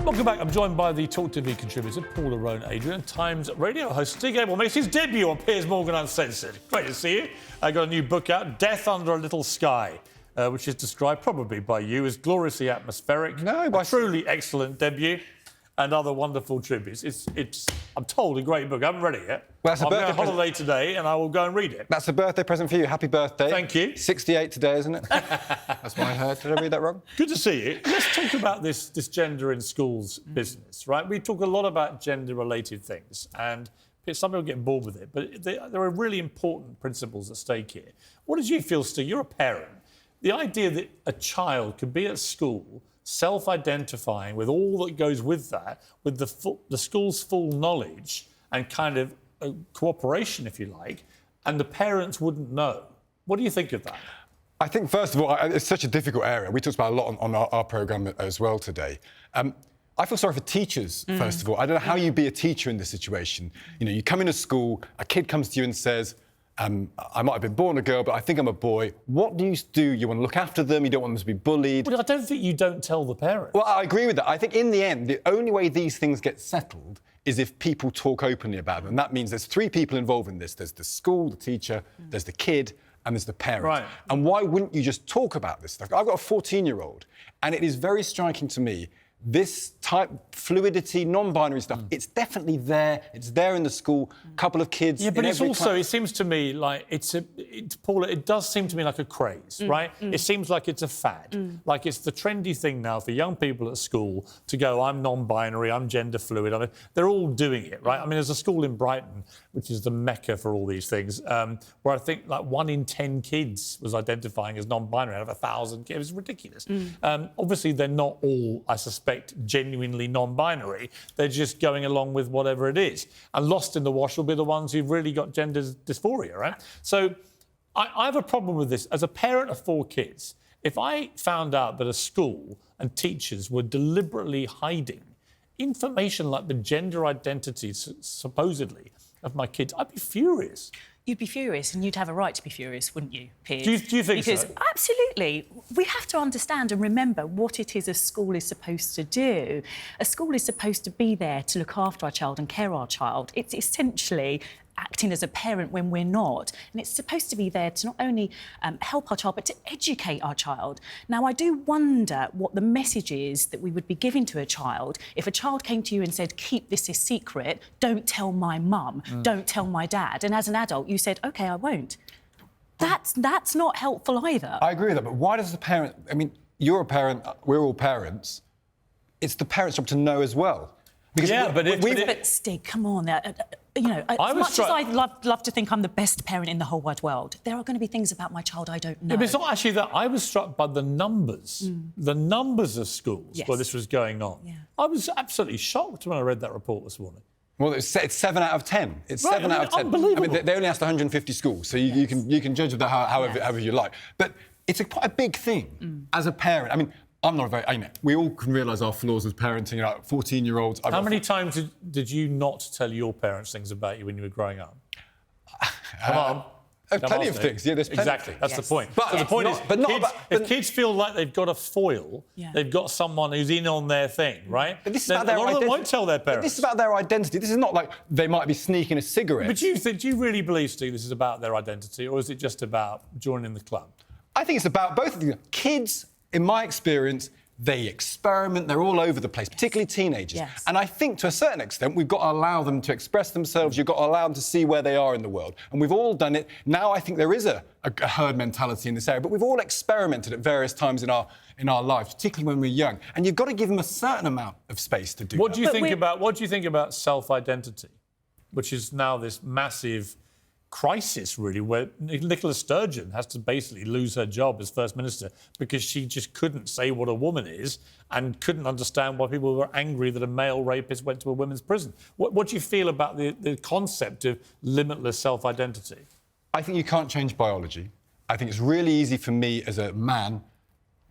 Welcome back. I'm joined by the TalkTV contributor, Paula Rhone-Adrien, and Times radio host Stig Abell makes his debut on Piers Morgan Uncensored. Great to see you. I got a new book out, Death Under a Little Sky, which is described probably by you as gloriously atmospheric. No, a truly excellent debut. And other wonderful tributes. It's I'm told, a great book. I haven't read it yet. Well, I'm going on holiday today and I will go and read it. That's a birthday present for you. Happy birthday. Thank you. 68 today, isn't it? That's what I heard. Did I read that wrong? Good to see you. Let's talk about this gender in schools business, right? We talk a lot about gender-related things and some people get bored with it, but there are really important principles at stake here. What did you feel, Stig? You're a parent. The idea that a child could be at school self-identifying with all that goes with that, with the school's full knowledge and kind of cooperation, if you like, and the parents wouldn't know. What do you think of that? I think, first of all, it's such a difficult area. We talked about a lot on our programme as well today. I feel sorry for teachers, first of all. I don't know how you be a teacher in this situation. You know, you come into school, a kid comes to you and says, I might have been born a girl, but I think I'm a boy. What do? You want to look after them, you don't want them to be bullied. Well, I don't think you don't tell the parents. Well, I agree with that. I think in the end, the only way these things get settled is if people talk openly about them. And that means there's three people involved in this. There's the school, the teacher, there's the kid, and there's the parent. Right. And why wouldn't you just talk about this stuff? I've got a 14-year-old, and it is very striking to me, this type fluidity, non-binary stuff, it's definitely there. It's there in the school. A couple of kids. Yeah, but it's also, it seems to me like Paula, it does seem to me like a craze, right? It seems like it's a fad. Like it's the trendy thing now for young people at school to go, I'm non-binary, I'm gender fluid. They're all doing it, right? I mean, there's a school in Brighton, which is the mecca for all these things, where I think like 1 in 10 kids was identifying as non-binary out of 1,000 kids. It was ridiculous. Obviously, they're not all, I suspect, genuinely non-binary. They're just going along with whatever it is. And lost in the wash will be the ones who've really got gender dysphoria, right? So I have a problem with this. As a parent of 4 kids, if I found out that a school and teachers were deliberately hiding information like the gender identities, supposedly, of my kids, I'd be furious. You'd be furious, and you'd have a right to be furious, wouldn't you, Piers? Do you think because, so? Absolutely. We have to understand and remember what it is a school is supposed to do. A school is supposed to be there to look after our child and care our child. It's essentially acting as a parent when we're not. And it's supposed to be there to not only help our child, but to educate our child. Now, I do wonder what the message is that we would be giving to a child if a child came to you and said, keep this a secret, don't tell my mum, don't tell my dad. And as an adult, you said, OK, I won't. That's not helpful either. I agree with that, but why does the parent... I mean, you're a parent, we're all parents. It's the parent's job to know as well. Because but Stig, come on. You know, as much as I'd love to think I'm the best parent in the whole wide world, there are going to be things about my child I don't know. Yeah, but it's not actually that. I was struck by the numbers of schools where this was going on. Yeah. I was absolutely shocked when I read that report this morning. Well, it's 7 out of 10. It's right, 7 out of 10. Unbelievable. I mean, they only asked 150 schools, so you can judge of that however you like. But it's quite a big thing as a parent. I mean, I'm not a very... we all can realise our flaws as parenting. You know, 14-year-olds... How many times did you not tell your parents things about you when you were growing up? Come on. Plenty of things. Yeah, there's plenty. Exactly. That's the point. But the point is, if kids feel like they've got a foil, they've got someone who's in on their thing, right? But this is about their identity. A lot of them won't tell their parents. But this is about their identity. This is not like they might be sneaking a cigarette. But do you really believe, Steve, this is about their identity, or is it just about joining the club? I think it's about both of them. Kids, in my experience, they experiment, they're all over the place, particularly teenagers. Yes. And I think, to a certain extent, we've got to allow them to express themselves, you've got to allow them to see where they are in the world. And we've all done it. Now I think there is a herd mentality in this area, but we've all experimented at various times in our lives, particularly when we're young. And you've got to give them a certain amount of space to do that. What do you think about self-identity, which is now this massive crisis, really, where Nicola Sturgeon has to basically lose her job as First Minister because she just couldn't say what a woman is and couldn't understand why people were angry that a male rapist went to a women's prison. What do you feel about the concept of limitless self-identity? I think you can't change biology. I think it's really easy for me as a man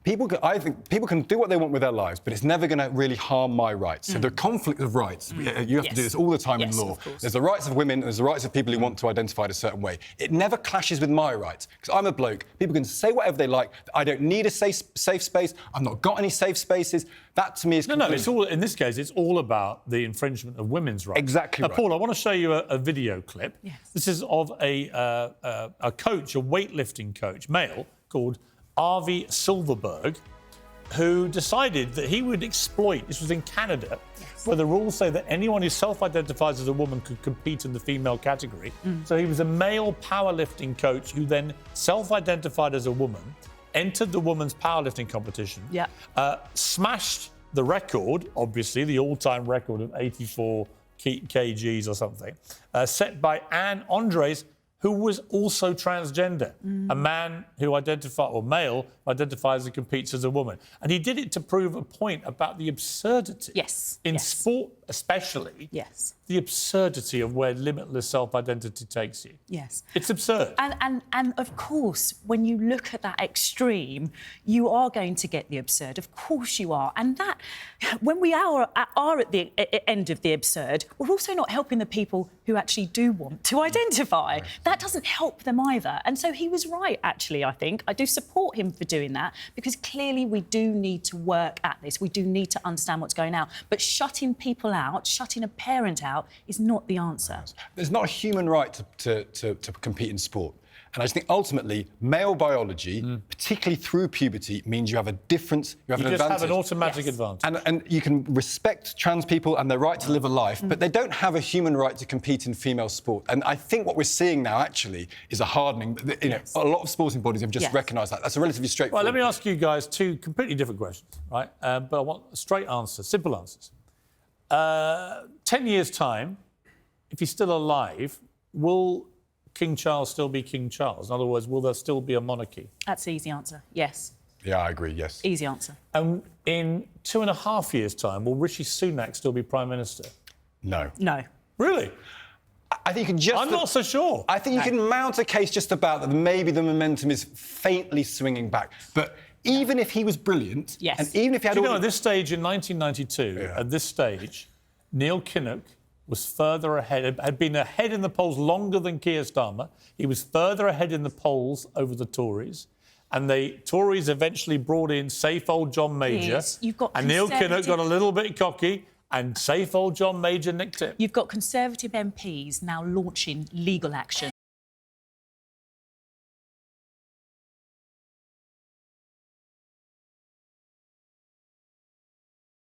I think people can do what they want with their lives, but it's never going to really harm my rights. So the conflict of rights, you have to do this all the time in law. There's the rights of women, there's the rights of people who want to identify in a certain way. It never clashes with my rights, because I'm a bloke. People can say whatever they like. I don't need a safe space. I've not got any safe spaces. That, to me, is No, it's all, in this case, it's all about the infringement of women's rights. Exactly right. Paul, I want to show you a video clip. Yes. This is of a coach, a weightlifting coach, male, called Avi Silverberg, who decided that he would exploit, this was in Canada, where the rules say that anyone who self-identifies as a woman could compete in the female category. So he was a male powerlifting coach who then self-identified as a woman, entered the women's powerlifting competition, smashed the record, obviously, the all-time record of 84 kgs or something, set by Anne Andres, who was also transgender, a man who male, identifies and competes as a woman. And he did it to prove a point about the absurdity. In sport, especially. The absurdity of where limitless self-identity takes you. It's absurd. And of course, when you look at that extreme, you are going to get the absurd. Of course you are. And that, when we are at the end of the absurd, we're also not helping the people who actually do want to identify. That doesn't help them either. And so he was right, actually, I think. I do support him for doing that, because clearly we do need to work at this. We do need to understand what's going on. But shutting people out, shutting a parent out, is not the answer. There's not a human right to compete in sport. And I just think ultimately, male biology, particularly through puberty, means you have a difference, you have an advantage. You just have an automatic advantage. And you can respect trans people and their right to live a life, but they don't have a human right to compete in female sport. And I think what we're seeing now, actually, is a hardening. You know, a lot of sporting bodies have just recognised that. That's a relatively straightforward... Well, let me ask you guys two completely different questions, right? But I want straight answers, simple answers. 10 years' time, if he's still alive, will King Charles still be King Charles? In other words, will there still be a monarchy? That's the easy answer, yes. Yeah, I agree, yes. Easy answer. And in 2.5 years' time, will Rishi Sunak still be Prime Minister? No. No. Really? I think you can just... I'm not so sure. I think you can mount a case just about that maybe the momentum is faintly swinging back. But even if he was brilliant... And even if he had... Do you know, at this stage in 1992, at this stage, Neil Kinnock was further ahead, had been ahead in the polls longer than Keir Starmer. He was further ahead in the polls over the Tories. And the Tories eventually brought in safe old John Major. And Neil Kinnock got a little bit cocky, and safe old John Major nicked it. You've got Conservative MPs now launching legal action